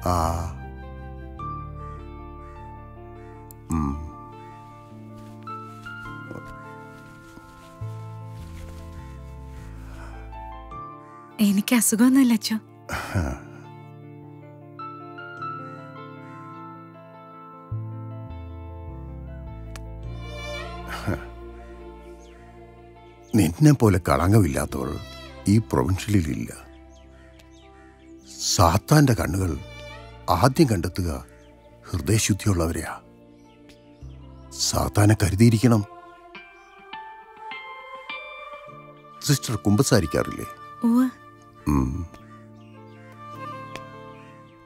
ആ എനിക്ക് അസുഖമൊന്നുമില്ല അച്ഛോ. നിന്നെ പോലെ കളങ്കമില്ലാത്തവൾ ഈ പ്രൊവിൻഷ്യലിലില്ല. സാത്താന്റെ കണ്ണുകൾ ആദ്യം കണ്ടെത്തുക ഹൃദയശുദ്ധിയുള്ളവരെയാ. സാത്താനെ കരുതിയിരിക്കണം. സിസ്റ്റർ കുമ്പസാരിക്കാറില്ലേ?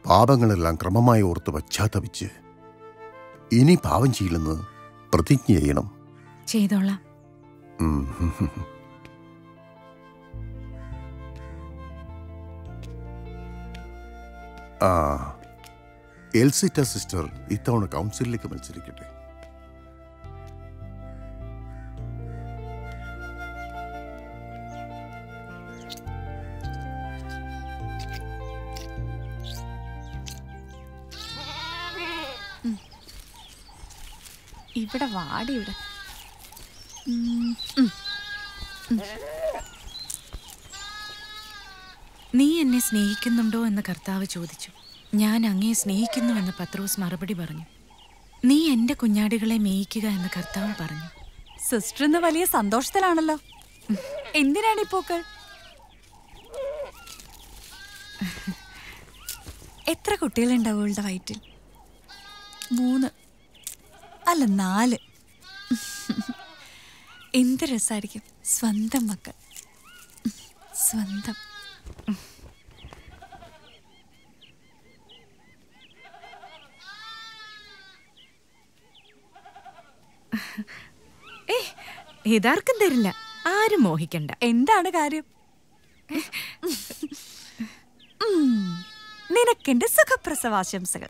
പാപങ്ങളെല്ലാം ക്രമമായി ഓർത്ത് പശ്ചാത്തപിച്ച് ഇനി പാപം ചെയ്യില്ലെന്ന് പ്രതിജ്ഞ ചെയ്യണം. ചെയ്തോളാം. എൽസിറ്റ സിസ്റ്റർ ഇത്തവണ കൗൺസിലിലേക്ക് മത്സരിക്കട്ടെ. ഇവിടെ വാടി. ഇവിടെ നീ എന്നെ സ്നേഹിക്കുന്നുണ്ടോ എന്ന് കർത്താവ് ചോദിച്ചു. ഞാൻ അങ്ങയെ സ്നേഹിക്കുന്നുവെന്ന് പത്രോസ് മറുപടി പറഞ്ഞു. നീ എന്റെ കുഞ്ഞാടുകളെ മേയിക്കുക എന്ന് കർത്താവ് പറഞ്ഞു. സിസ്റ്റർ ഇന്ന് വലിയ സന്തോഷത്തിലാണല്ലോ. എന്തിനാണ് ഈ പൂക്കൾ? എത്ര കുട്ടികളുണ്ടാവും അവളുടെ വയറ്റിൽ? 3 അല്ല 4. എന്ത് രസായിരിക്കും സ്വന്തം മക്കൾ. സ്വന്തം. ഇതാർക്കും തരില്ല. ആരും മോഹിക്കണ്ട. എന്താണ് കാര്യം? നിനക്കെന്റെ സുഖപ്രസവാശംസകൾ.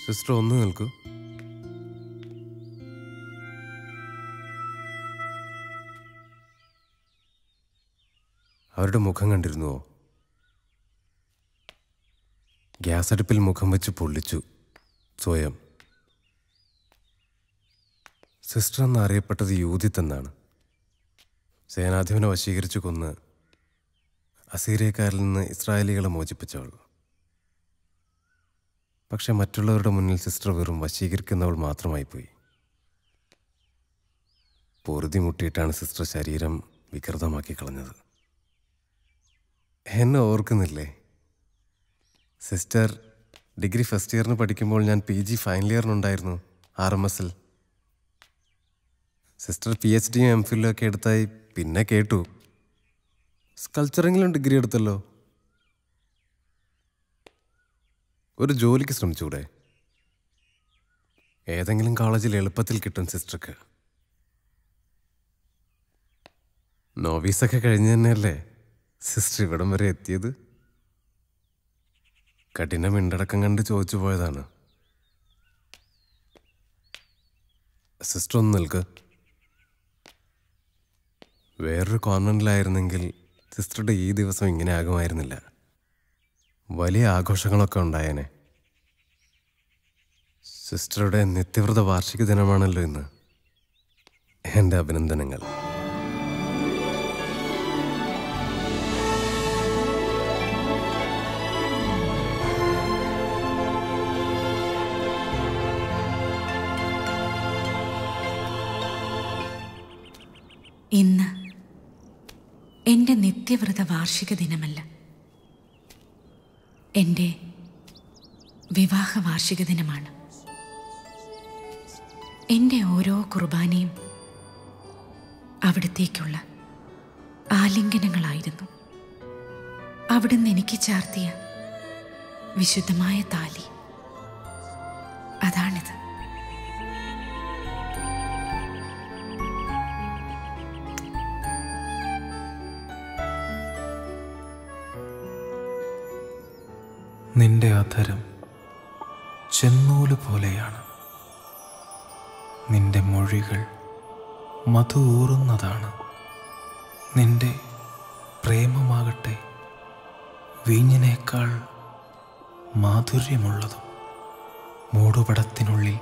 സിസ്റ്റർ ഒന്ന് നിൽക്കൂ. അവരുടെ മുഖം കണ്ടിരുന്നുവോ? ഗ്യാസ് അടുപ്പിൽ മുഖം വെച്ച് പൊള്ളിച്ചു സ്വയം. സിസ്റ്റർ എന്നറിയപ്പെട്ടത് യൂതിത്ത് എന്നാണ്. സേനാധിപനെ വശീകരിച്ചു കൊന്ന് അസീറിയക്കാരിൽ നിന്ന് ഇസ്രായേലികളെ മോചിപ്പിച്ചവൾ. പക്ഷെ മറ്റുള്ളവരുടെ മുന്നിൽ സിസ്റ്റർ വെറും വശീകരിക്കുന്നവൾ മാത്രമായിപ്പോയി. പൊറുതി മുട്ടിയിട്ടാണ് സിസ്റ്റർ ശരീരം വികൃതമാക്കി കളഞ്ഞത്. എന്നെ ഓർക്കുന്നില്ലേ? സിസ്റ്റർ ഡിഗ്രി ഫസ്റ്റ് ഇയറിന് പഠിക്കുമ്പോൾ ഞാൻ PG ഫൈനൽ ഇയറിനുണ്ടായിരുന്നു RMSൽ. സിസ്റ്റർ PhDയും MPhilലും ഒക്കെ എടുത്തായി പിന്നെ കേട്ടു. സ്കൾച്ചറിങ്ങിലും ഡിഗ്രി എടുത്തല്ലോ. ഒരു ജോലിക്ക് ശ്രമിച്ചൂടെ? ഏതെങ്കിലും കോളേജിൽ എളുപ്പത്തിൽ കിട്ടും സിസ്റ്റർക്ക്. നോവീസൊക്കെ കഴിഞ്ഞ് തന്നെയല്ലേ സിസ്റ്റർ ഇവിടം വരെ എത്തിയത്. കഠിന മിണ്ടടക്കം കണ്ട് ചോദിച്ചു പോയതാണ്. സിസ്റ്റർ ഒന്ന് നിൽക്ക്. വേറൊരു കോൺവെന്റിലായിരുന്നെങ്കിൽ സിസ്റ്ററുടെ ഈ ദിവസം ഇങ്ങനെ ആകുമായിരുന്നില്ല. വലിയ ആഘോഷങ്ങളൊക്കെ ഉണ്ടായേനെ. സിസ്റ്ററുടെ നിത്യവ്രത വാർഷിക ദിനമാണല്ലോ ഇന്ന്. എൻ്റെ അഭിനന്ദനങ്ങൾ. ഇന്ന് എൻ്റെ നിത്യവ്രത വാർഷിക ദിനമല്ല, എൻ്റെ വിവാഹ വാർഷിക ദിനമാണ്. എൻ്റെ ഓരോ കുർബാനയും അവിടത്തേക്കുള്ള ആലിംഗനങ്ങളായിരുന്നു. അവിടുന്ന് എനിക്ക് ചാർത്തിയ വിശുദ്ധമായ താലി അതാണിത്. നിന്റെ അധരം ചെന്നൂല് പോലെയാണ്, നിന്റെ മൊഴികൾ മധു ഊറുന്നതാണ്. നിന്റെ പ്രേമമാകട്ടെ വീഞ്ഞിനേക്കാൾ മാധുര്യമുള്ളതും. മൂടുപടത്തിനുള്ളിൽ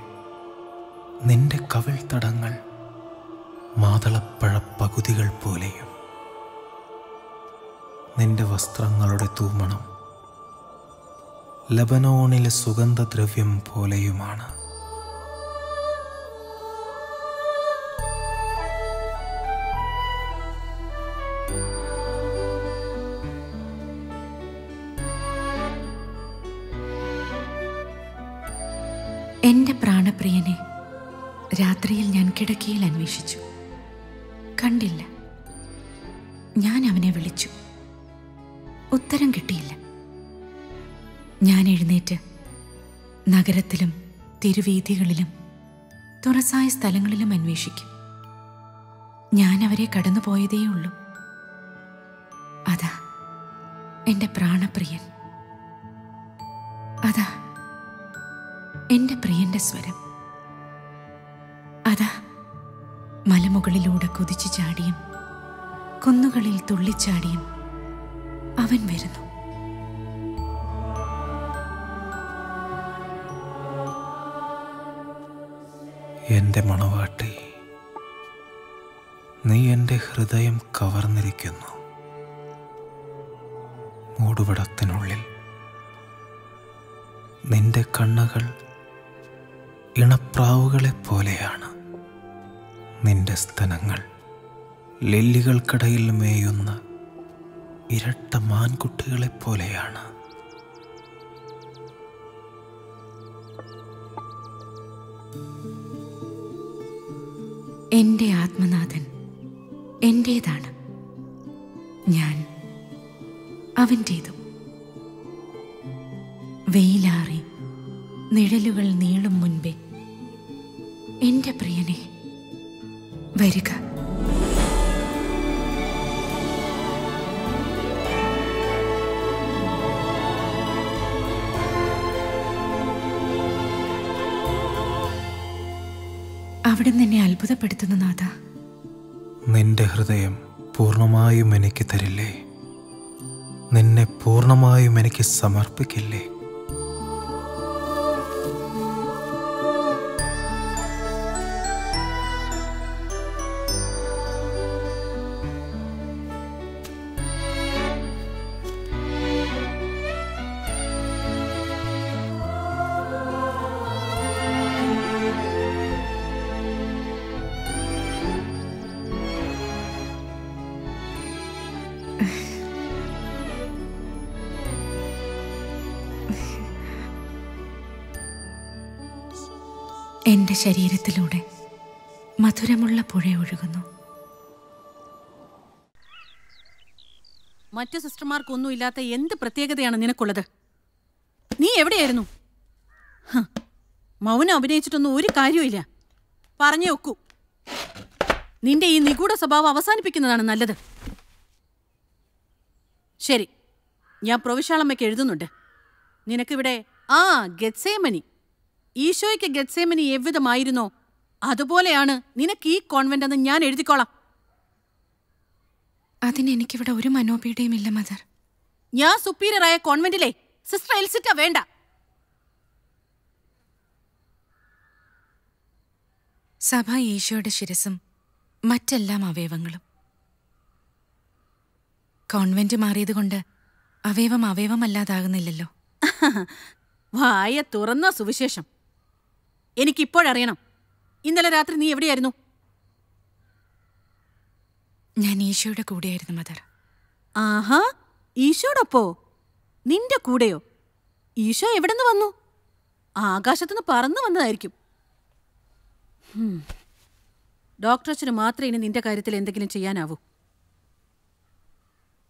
നിന്റെ കവിൾത്തടങ്ങൾ മാതളപ്പഴ പകുതികൾ പോലെയും. നിന്റെ വസ്ത്രങ്ങളുടെ തൂമണം ലബനോണിലെ സുഗന്ധദ്രവ്യം പോലെയുമാണ്. എൻ്റെ പ്രാണപ്രിയനെ രാത്രിയിൽ ഞാൻ കിടക്കയിൽ അന്വേഷിച്ചു, കണ്ടില്ല. ഞാൻ അവനെ വിളിച്ചു, ഉത്തരം കിട്ടിയില്ല. ഞാൻ എഴുന്നേറ്റ് നഗരത്തിലും തിരുവീഥികളിലും തുറസായ സ്ഥലങ്ങളിലും അന്വേഷിക്കും. ഞാൻ അവരെ കടന്നുപോയതേയുള്ളൂ. അതാ എൻ്റെ പ്രാണപ്രിയൻ, അതാ എൻ്റെ പ്രിയന്റെ സ്വരം, അതാ മലമുകളിലൂടെ കുതിച്ചു ചാടിയും കുന്നുകളിൽ തുള്ളിച്ചാടിയും അവൻ വരുന്നു. എൻ്റെ മണവാട്ടി, നീ എൻ്റെ ഹൃദയം കവർന്നിരിക്കുന്നു. മൂടുപടത്തിനുള്ളിൽ നിന്റെ കണ്ണുകൾ ഇണപ്രാവുകളെ പോലെയാണ്. നിന്റെ സ്തനങ്ങൾ ലില്ലികൾക്കിടയിൽ മേയുന്ന ഇരട്ട മാൻകുട്ടികളെ പോലെയാണ്. എൻ്റെ ആത്മനാഥൻ എൻ്റേതാണ്, ഞാൻ അവൻ്റേതും. വെയിലാറി നിഴലുകൾ നീളും മുൻപേ എൻ്റെ പ്രിയനെ വരിക. അവിടുന്ന് എന്നെ അത്ഭുതപ്പെടുത്തുന്നു നാഥ. നിന്റെ ഹൃദയം പൂർണ്ണമായും എനിക്ക് തരില്ലേ? നിന്നെ പൂർണ്ണമായും എനിക്ക് സമർപ്പിക്കില്ലേ? എൻ്റെ ശരീരത്തിലൂടെ മധുരമുള്ള പുഴ ഒഴുകുന്നു. മറ്റു സിസ്റ്റർമാർക്കൊന്നും ഇല്ലാത്ത എന്ത് പ്രത്യേകതയാണ് നിനക്കുള്ളത്? നീ എവിടെയായിരുന്നു? മൗനം അഭിനയിച്ചിട്ടൊന്നും ഒരു കാര്യമില്ല. പറഞ്ഞേ ഒക്കൂ. നിന്റെ ഈ നിഗൂഢ സ്വഭാവം അവസാനിപ്പിക്കുന്നതാണ് നല്ലത്. ശരി, ഞാൻ പ്രൊവിശാളമ്മയ്ക്ക് എഴുതുന്നുണ്ട്. നിനക്കിവിടെ ഗെത്സേമനി, ഈശോയ്ക്ക് ഗെത്സേമനി എவ்விதമായിരുന്നോ അതുപോലെയാണ് നിനക്ക് ഈ കോൺവെന്റ് എന്ന് ഞാൻ എഴുതിക്കോളാം. അതിനെനിക്കിവിടെ ഒരു മനോപീഡയും ഇല്ല മദർ. ഞാൻ സുപ്പീരിയറായ കോൺവെന്റിലെ സിസ്റ്റർ എൽസിറ്റ വേണ്ട. സഭ ഈശോയുടെ ശിരസും മറ്റെല്ലാം അവയവങ്ങളും. കോൺവെന്റ് മാറിയതുകൊണ്ട് അവയവം അവയവമല്ലാതാകുന്നില്ലല്ലോ. വായ തുറന്ന സുവിശേഷം. എനിക്കിപ്പോഴറിയണം, ഇന്നലെ രാത്രി നീ എവിടെയായിരുന്നു? ഞാൻ ഈശോയുടെ കൂടെയായിരുന്നു മദർ. ആഹാ, ഈശോടൊപ്പോ? നിന്റെ കൂടെയോ? ഈശോ എവിടെന്ന് വന്നു? ആകാശത്തുനിന്ന് പറന്നു വന്നതായിരിക്കും. ഡോക്ടർ അച്ഛന് മാത്രമേ ഇനി നിന്റെ കാര്യത്തിൽ എന്തെങ്കിലും ചെയ്യാനാവൂ.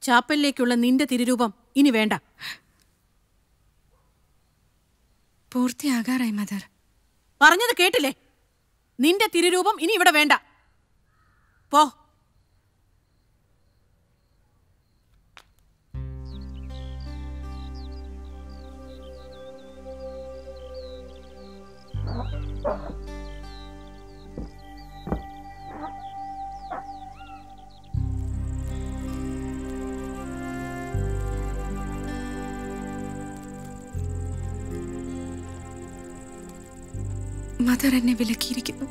ചാപ്പലിലേക്കുള്ള നിന്റെ തിരുരൂപം ഇനി വേണ്ട. പൂർത്തിയാകാറായി മദർ. പറഞ്ഞത് കേട്ടില്ലേ? നിന്റെ തിരുരൂപം ഇനി ഇവിടെ വേണ്ട. പോ. മദർ എന്നെ വിലക്കിയിരിക്കുന്നു.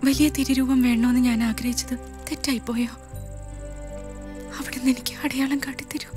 വലിയ തിരുരൂപം വേണമെന്ന് ഞാൻ ആഗ്രഹിച്ചത് തെറ്റായിപ്പോയോ? അവിടുന്ന് എനിക്ക് അടയാളം കാട്ടിത്തരൂ.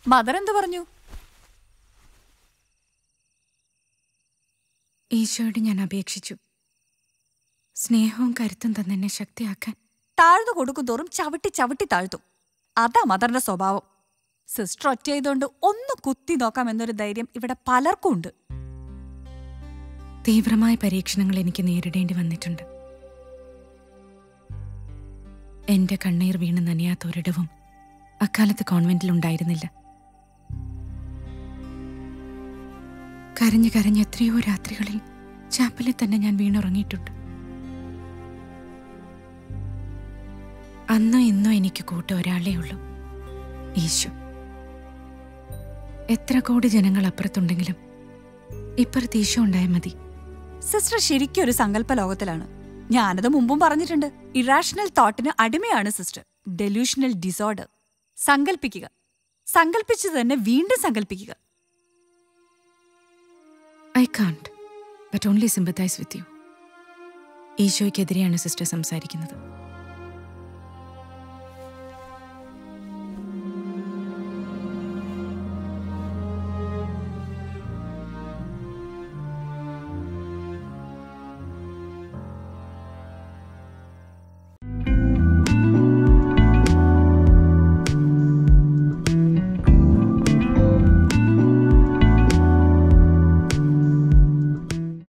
മദർ എന്തു പറഞ്ഞു? ഈശോയോട് ഞാൻ അപേക്ഷിച്ചു, സ്നേഹവും കരുത്തും തന്നെ ശക്തിയാക്കാൻ. താഴ്ന്നു കൊടുക്കും തോറും ചവിട്ടി ചവിട്ടി താഴ്ത്തും. അതാ മദറിന്റെ സ്വഭാവം. സിസ്റ്റർ ഒറ്റയതുകൊണ്ട് ഒന്ന് കുത്തി നോക്കാമെന്നൊരു ധൈര്യം ഇവിടെ പലർക്കും ഉണ്ട്. തീവ്രമായ പരീക്ഷണങ്ങൾ എനിക്ക് നേരിടേണ്ടി വന്നിട്ടുണ്ട്. എന്റെ കണ്ണീർ വീണ് നനയാത്ത ഒരിടവും അക്കാലത്ത് കോൺവെന്റിൽ ഉണ്ടായിരുന്നില്ല. കരഞ്ഞ് കരഞ്ഞ് എത്രയോ രാത്രികളിൽ ചാപ്പലിൽ തന്നെ ഞാൻ വീണുറങ്ങിയിട്ടുണ്ട്. അന്നും ഇന്നും എനിക്ക് കൂട്ട ഒരാളേ ഉള്ളൂ, ഈശോ. എത്ര കോടി ജനങ്ങൾ അപ്പുറത്തുണ്ടെങ്കിലും ഇപ്പുറത്ത് ഈശോ ഉണ്ടായാൽ മതി. സിസ്റ്റർ ശരിക്കും ഒരു സങ്കല്പ ലോകത്തിലാണ്. ഞാനത് മുമ്പും പറഞ്ഞിട്ടുണ്ട്. ഇറാഷണൽ തോട്ടിന് അടിമയാണ് സിസ്റ്റർ. Delusional disorder. സങ്കല്പിക്കുക, സങ്കല്പിച്ചു തന്നെ വീണ്ടും സങ്കല്പിക്കുക. I can't, but only sympathize with you. ഈശോയ്ക്കെതിരെയാണ് സിസ്റ്റർ സംസാരിക്കുന്നത്.